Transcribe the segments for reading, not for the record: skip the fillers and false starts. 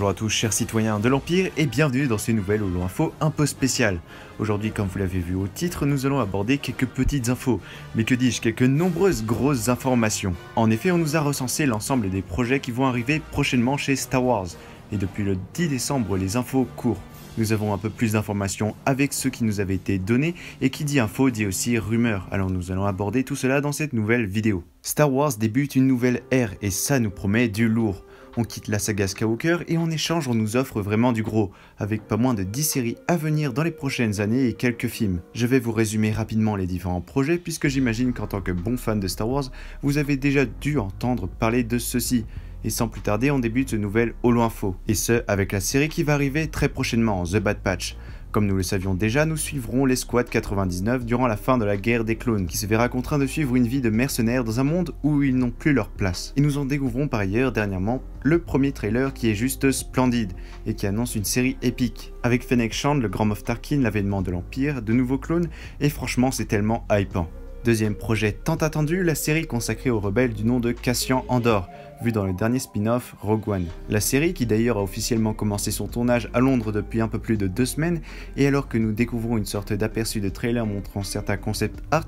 Bonjour à tous chers citoyens de l'Empire et bienvenue dans ces nouvelles Holo Info un peu spéciales. Aujourd'hui, comme vous l'avez vu au titre, nous allons aborder quelques petites infos, mais que dis-je, quelques nombreuses grosses informations. En effet, on nous a recensé l'ensemble des projets qui vont arriver prochainement chez Star Wars, et depuis le 10 décembre, les infos courent. Nous avons un peu plus d'informations avec ceux qui nous avaient été donnés, et qui dit info dit aussi rumeur, alors nous allons aborder tout cela dans cette nouvelle vidéo. Star Wars débute une nouvelle ère, et ça nous promet du lourd. On quitte la saga Skywalker et en échange on nous offre vraiment du gros, avec pas moins de 10 séries à venir dans les prochaines années et quelques films. Je vais vous résumer rapidement les différents projets puisque j'imagine qu'en tant que bon fan de Star Wars, vous avez déjà dû entendre parler de ceci. Et sans plus tarder, on débute ce nouvel Holo Info, et ce avec la série qui va arriver très prochainement, The Bad Batch. Comme nous le savions déjà, nous suivrons l'Escouade 99 durant la fin de la guerre des clones, qui se verra contraint de suivre une vie de mercenaires dans un monde où ils n'ont plus leur place. Et nous en découvrons par ailleurs dernièrement le premier trailer qui est juste splendide, et qui annonce une série épique, avec Fennec Shand, le grand Moff Tarkin, l'avènement de l'Empire, de nouveaux clones, et franchement c'est tellement hypant. Deuxième projet tant attendu, la série consacrée aux rebelles du nom de Cassian Andor, vu dans le dernier spin-off Rogue One. La série, qui d'ailleurs a officiellement commencé son tournage à Londres depuis un peu plus de 2 semaines, et alors que nous découvrons une sorte d'aperçu de trailer montrant certains concept art,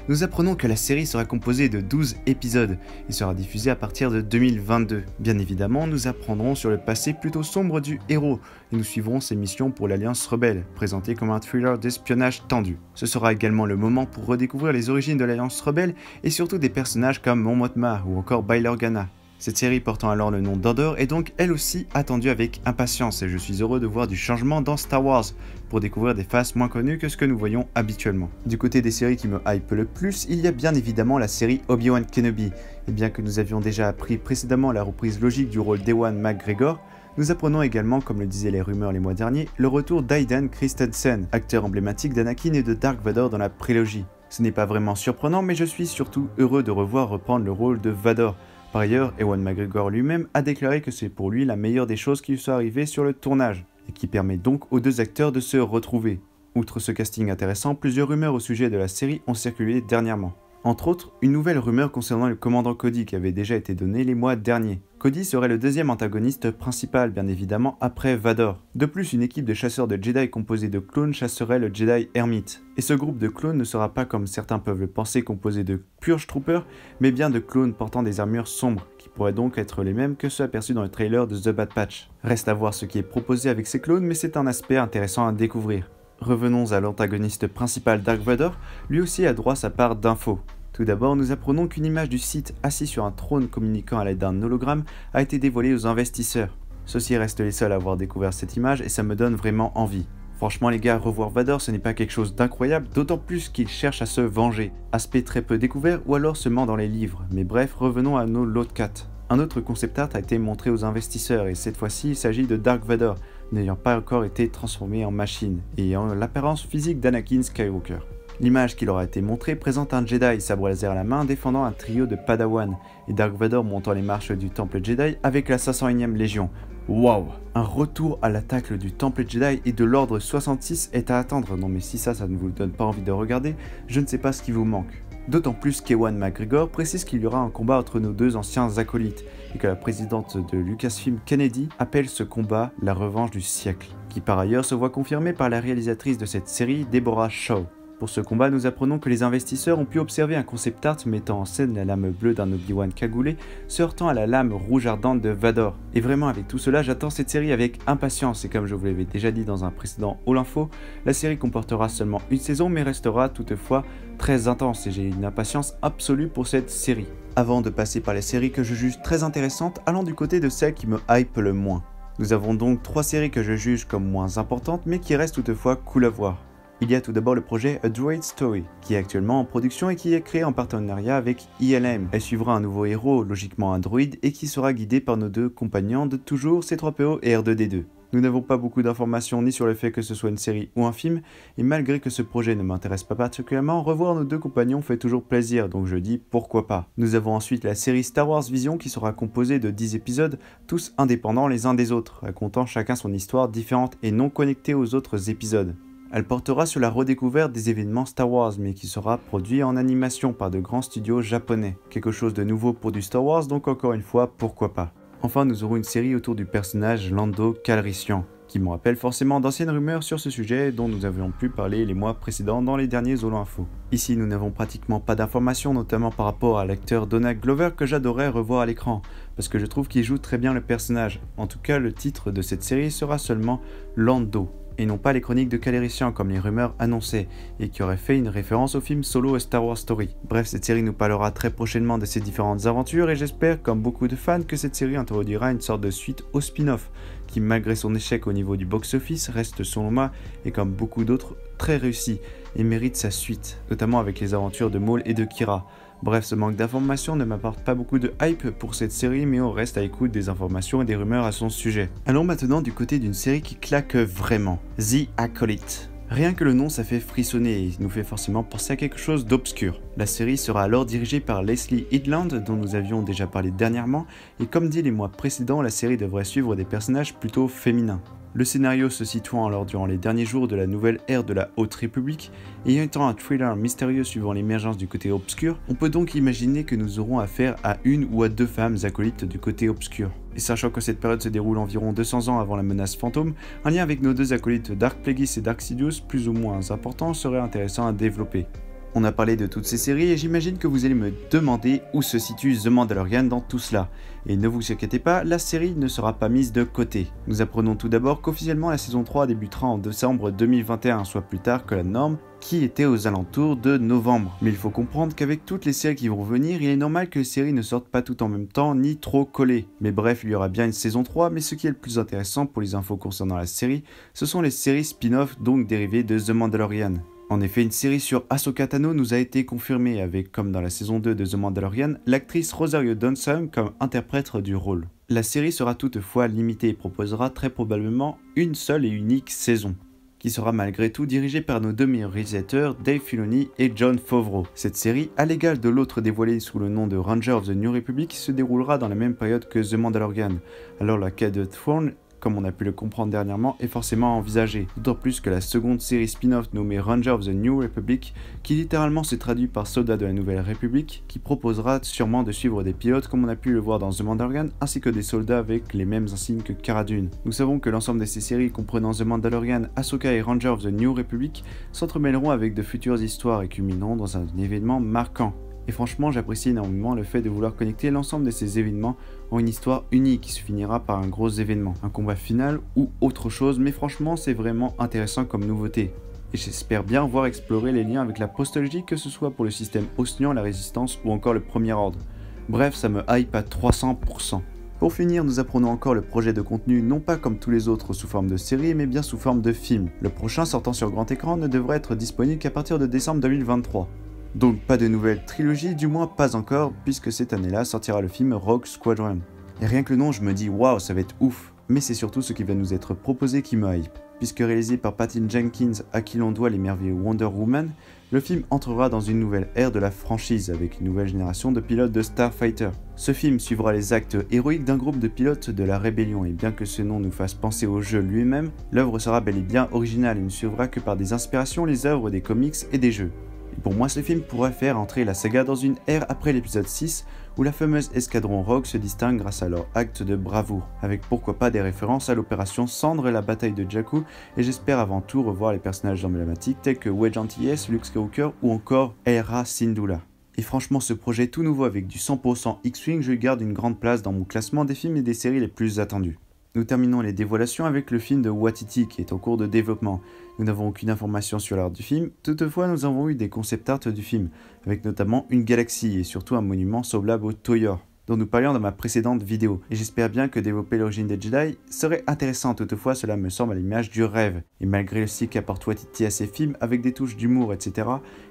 nous apprenons que la série sera composée de 12 épisodes et sera diffusée à partir de 2022. Bien évidemment, nous apprendrons sur le passé plutôt sombre du héros, et nous suivrons ses missions pour l'Alliance Rebelle, présentée comme un thriller d'espionnage tendu. Ce sera également le moment pour redécouvrir les origines de l'Alliance Rebelle et surtout des personnages comme Mon Mothma ou encore Bail Organa. Cette série portant alors le nom d'Andor est donc elle aussi attendue avec impatience et je suis heureux de voir du changement dans Star Wars pour découvrir des faces moins connues que ce que nous voyons habituellement. Du côté des séries qui me hype le plus, il y a bien évidemment la série Obi-Wan Kenobi, et bien que nous avions déjà appris précédemment la reprise logique du rôle d'Ewan McGregor, nous apprenons également, comme le disaient les rumeurs les mois derniers, le retour d'Hayden Christensen, acteur emblématique d'Anakin et de Dark Vador dans la prélogie. Ce n'est pas vraiment surprenant, mais je suis surtout heureux de revoir reprendre le rôle de Vador. Par ailleurs, Ewan McGregor lui-même a déclaré que c'est pour lui la meilleure des choses qui lui soit arrivée sur le tournage, et qui permet donc aux deux acteurs de se retrouver. Outre ce casting intéressant, plusieurs rumeurs au sujet de la série ont circulé dernièrement. Entre autres, une nouvelle rumeur concernant le commandant Cody qui avait déjà été donnée les mois derniers. Cody serait le deuxième antagoniste principal, bien évidemment, après Vador. De plus, une équipe de chasseurs de Jedi composée de clones chasserait le Jedi Hermite. Et ce groupe de clones ne sera pas, comme certains peuvent le penser, composé de Purge Troopers, mais bien de clones portant des armures sombres, qui pourraient donc être les mêmes que ceux aperçus dans le trailer de The Bad Batch. Reste à voir ce qui est proposé avec ces clones, mais c'est un aspect intéressant à découvrir. Revenons à l'antagoniste principal Dark Vador, lui aussi a droit à sa part d'infos. Tout d'abord, nous apprenons qu'une image du Sith assis sur un trône communiquant à l'aide d'un hologramme a été dévoilée aux investisseurs. Ceux-ci restent les seuls à avoir découvert cette image et ça me donne vraiment envie. Franchement les gars, revoir Vador ce n'est pas quelque chose d'incroyable, d'autant plus qu'il cherche à se venger. Aspect très peu découvert ou alors seulement dans les livres, mais bref, revenons à nos Lotcat. Un autre concept art a été montré aux investisseurs et cette fois-ci il s'agit de Dark Vador, n'ayant pas encore été transformé en machine et ayant l'apparence physique d'Anakin Skywalker. L'image qui leur a été montrée présente un Jedi sabre laser à la main défendant un trio de Padawan et Dark Vador montant les marches du Temple Jedi avec la 501e Légion. Waouh! Un retour à l'attaque du Temple Jedi et de l'ordre 66 est à attendre. Non mais si ça ne vous donne pas envie de regarder, je ne sais pas ce qui vous manque. D'autant plus qu'Ewan McGregor précise qu'il y aura un combat entre nos deux anciens acolytes et que la présidente de Lucasfilm Kennedy appelle ce combat la revanche du siècle, qui par ailleurs se voit confirmée par la réalisatrice de cette série, Deborah Shaw. Pour ce combat, nous apprenons que les investisseurs ont pu observer un concept art mettant en scène la lame bleue d'un Obi-Wan cagoulé se heurtant à la lame rouge ardente de Vador. Et vraiment avec tout cela, j'attends cette série avec impatience et comme je vous l'avais déjà dit dans un précédent Holo Info, la série comportera seulement une saison mais restera toutefois très intense et j'ai une impatience absolue pour cette série. Avant de passer par les séries que je juge très intéressantes, allons du côté de celles qui me hype le moins. Nous avons donc 3 séries que je juge comme moins importantes mais qui restent toutefois cool à voir. Il y a tout d'abord le projet A Droid Story, qui est actuellement en production et qui est créé en partenariat avec ILM. Elle suivra un nouveau héros, logiquement un droïde, et qui sera guidé par nos deux compagnons de toujours C3PO et R2D2. Nous n'avons pas beaucoup d'informations ni sur le fait que ce soit une série ou un film, et malgré que ce projet ne m'intéresse pas particulièrement, revoir nos deux compagnons fait toujours plaisir, donc je dis pourquoi pas. Nous avons ensuite la série Star Wars Vision qui sera composée de 10 épisodes, tous indépendants les uns des autres, racontant chacun son histoire différente et non connectée aux autres épisodes. Elle portera sur la redécouverte des événements Star Wars, mais qui sera produit en animation par de grands studios japonais. Quelque chose de nouveau pour du Star Wars, donc encore une fois, pourquoi pas. Enfin, nous aurons une série autour du personnage Lando Calrissian, qui me rappelle forcément d'anciennes rumeurs sur ce sujet dont nous avions pu parler les mois précédents dans les derniers Holo Info. Ici, nous n'avons pratiquement pas d'informations, notamment par rapport à l'acteur Donald Glover que j'adorais revoir à l'écran, parce que je trouve qu'il joue très bien le personnage. En tout cas, le titre de cette série sera seulement Lando, et non pas les chroniques de Calrissian comme les rumeurs annonçaient, et qui auraient fait une référence au film Solo et Star Wars Story. Bref, cette série nous parlera très prochainement de ces différentes aventures, et j'espère, comme beaucoup de fans, que cette série introduira une sorte de suite au spin-off, qui malgré son échec au niveau du box-office, reste selon moi, et comme beaucoup d'autres, très réussi, et mérite sa suite, notamment avec les aventures de Maul et de Kira. Bref, ce manque d'informations ne m'apporte pas beaucoup de hype pour cette série, mais on reste à l'écoute des informations et des rumeurs à son sujet. Allons maintenant du côté d'une série qui claque vraiment, The Acolyte. Rien que le nom, ça fait frissonner et nous fait forcément penser à quelque chose d'obscur. La série sera alors dirigée par Leslie Headland, dont nous avions déjà parlé dernièrement, et comme dit les mois précédents, la série devrait suivre des personnages plutôt féminins. Le scénario se situant alors durant les derniers jours de la nouvelle ère de la Haute République, et étant un thriller mystérieux suivant l'émergence du côté obscur, on peut donc imaginer que nous aurons affaire à une ou à deux femmes acolytes du côté obscur. Et sachant que cette période se déroule environ 200 ans avant la menace fantôme, un lien avec nos deux acolytes Dark Plagueis et Dark Sidious plus ou moins important serait intéressant à développer. On a parlé de toutes ces séries et j'imagine que vous allez me demander où se situe The Mandalorian dans tout cela. Et ne vous inquiétez pas, la série ne sera pas mise de côté. Nous apprenons tout d'abord qu'officiellement la saison 3 débutera en décembre 2021, soit plus tard que la norme, qui était aux alentours de novembre. Mais il faut comprendre qu'avec toutes les séries qui vont venir, il est normal que les séries ne sortent pas toutes en même temps, ni trop collées. Mais bref, il y aura bien une saison 3, mais ce qui est le plus intéressant pour les infos concernant la série, ce sont les séries spin-off, donc dérivées de The Mandalorian. En effet, une série sur Ahsoka Tano nous a été confirmée avec, comme dans la saison 2 de The Mandalorian, l'actrice Rosario Dawson comme interprète du rôle. La série sera toutefois limitée et proposera très probablement une seule et unique saison, qui sera malgré tout dirigée par nos deux meilleurs réalisateurs Dave Filoni et Jon Favreau. Cette série, à l'égal de l'autre dévoilée sous le nom de Ranger of the New Republic, se déroulera dans la même période que The Mandalorian. Alors la quête de Thrawn, comme on a pu le comprendre dernièrement, est forcément envisagée. D'autant plus que la seconde série spin-off nommée Ranger of the New Republic, qui littéralement se traduit par Soldats de la Nouvelle République, qui proposera sûrement de suivre des pilotes comme on a pu le voir dans The Mandalorian, ainsi que des soldats avec les mêmes insignes que Cara Dune. Nous savons que l'ensemble de ces séries comprenant The Mandalorian, Ahsoka et Ranger of the New Republic s'entremêleront avec de futures histoires et culmineront dans un événement marquant. Et franchement, j'apprécie énormément le fait de vouloir connecter l'ensemble de ces événements en une histoire unique qui se finira par un gros événement, un combat final ou autre chose, mais franchement, c'est vraiment intéressant comme nouveauté. Et j'espère bien voir explorer les liens avec la postologie, que ce soit pour le système Osnian, la Résistance ou encore le Premier Ordre. Bref, ça me hype à 300%. Pour finir, nous apprenons encore le projet de contenu, non pas comme tous les autres sous forme de série, mais bien sous forme de film. Le prochain sortant sur grand écran ne devrait être disponible qu'à partir de décembre 2023. Donc pas de nouvelle trilogie, du moins pas encore, puisque cette année-là sortira le film Rogue Squadron. Et rien que le nom, je me dis waouh, ça va être ouf. Mais c'est surtout ce qui va nous être proposé qui me hype. Puisque réalisé par Patty Jenkins, à qui l'on doit les merveilleux Wonder Woman, le film entrera dans une nouvelle ère de la franchise avec une nouvelle génération de pilotes de Starfighter. Ce film suivra les actes héroïques d'un groupe de pilotes de la Rébellion, et bien que ce nom nous fasse penser au jeu lui-même, l'œuvre sera bel et bien originale et ne suivra que par des inspirations les œuvres des comics et des jeux. Et pour moi, ce film pourrait faire entrer la saga dans une ère après l'épisode 6, où la fameuse escadron Rogue se distingue grâce à leur acte de bravoure, avec pourquoi pas des références à l'opération Cendre et la bataille de Jakku, et j'espère avant tout revoir les personnages emblématiques tels que Wedge Antilles, Luke Skywalker ou encore Hera Syndulla. Et franchement, ce projet tout nouveau avec du 100% X-Wing, je garde une grande place dans mon classement des films et des séries les plus attendus. Nous terminons les dévoilations avec le film de Waititi qui est en cours de développement. Nous n'avons aucune information sur l'art du film, toutefois nous avons eu des concept art du film, avec notamment une galaxie et surtout un monument semblable au Toyor, dont nous parlions dans ma précédente vidéo. Et j'espère bien que développer l'origine des Jedi serait intéressant, toutefois cela me semble à l'image du rêve. Et malgré le style qu'apporte Waititi à ses films, avec des touches d'humour, etc.,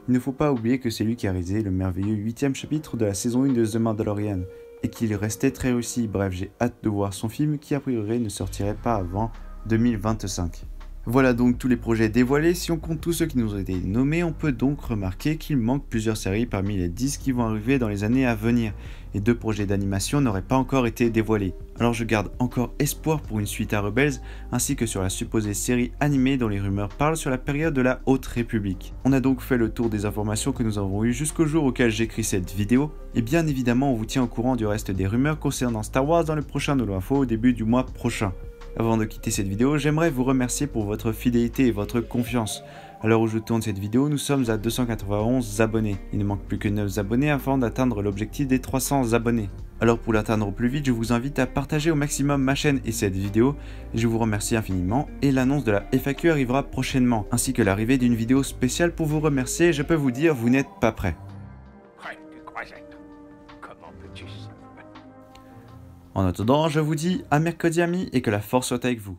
il ne faut pas oublier que c'est lui qui a réalisé le merveilleux 8e chapitre de la saison 1 de The Mandalorian, et qu'il restait très réussi. Bref, j'ai hâte de voir son film qui a priori ne sortirait pas avant 2025. Voilà donc tous les projets dévoilés. Si on compte tous ceux qui nous ont été nommés, on peut donc remarquer qu'il manque plusieurs séries parmi les 10 qui vont arriver dans les années à venir, et 2 projets d'animation n'auraient pas encore été dévoilés. Alors je garde encore espoir pour une suite à Rebels, ainsi que sur la supposée série animée dont les rumeurs parlent sur la période de la Haute République. On a donc fait le tour des informations que nous avons eues jusqu'au jour auquel j'écris cette vidéo, et bien évidemment on vous tient au courant du reste des rumeurs concernant Star Wars dans le prochain Nolo Info au début du mois prochain. Avant de quitter cette vidéo, j'aimerais vous remercier pour votre fidélité et votre confiance. À l'heure où je tourne cette vidéo, nous sommes à 291 abonnés. Il ne manque plus que 9 abonnés afin d'atteindre l'objectif des 300 abonnés. Alors pour l'atteindre au plus vite, je vous invite à partager au maximum ma chaîne et cette vidéo. Et je vous remercie infiniment et l'annonce de la FAQ arrivera prochainement, ainsi que l'arrivée d'une vidéo spéciale pour vous remercier. Je peux vous dire, vous n'êtes pas prêts. En attendant, je vous dis à mercredi amis et que la force soit avec vous.